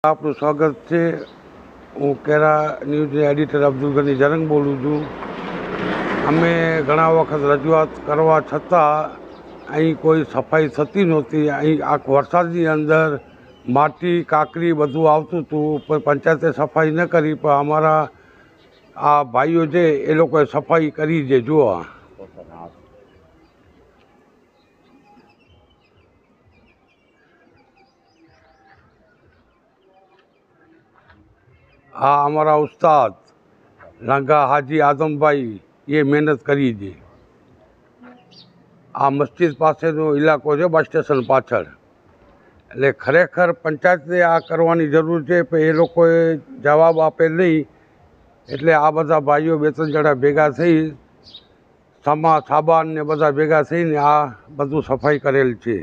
આપનું સ્વાગત છે। હું કેરા ન્યૂઝ એડિટર અબ્દુલ ગની જરંગ બોલું છું। અમે ઘણા વખત રજૂઆત કરવા છતાં અહીં કોઈ સફાઈ થતી નહોતી। અહીં આ વરસાદની અંદર માટી કાંકરી બધું આવતું હતું, પણ પંચાયતે સફાઈ ન કરી। પણ અમારા આ ભાઈઓ છે એ લોકોએ સફાઈ કરી છે। જુઓ, આ અમારા ઉસ્તાદ લાંઘા હાજી આઝમભાઈ એ મહેનત કરી છે। આ મસ્જિદ પાસેનો ઇલાકો છે, બસ સ્ટેશન પાછળ। એટલે ખરેખર પંચાયતને આ કરવાની જરૂર છે, પણ એ લોકોએ જવાબ આપે નહીં। એટલે આ બધા ભાઈઓ બે ત્રણ જણા ભેગા થઈ સાબાન ને બધા ભેગા થઈને આ બધું સફાઈ કરેલ છે।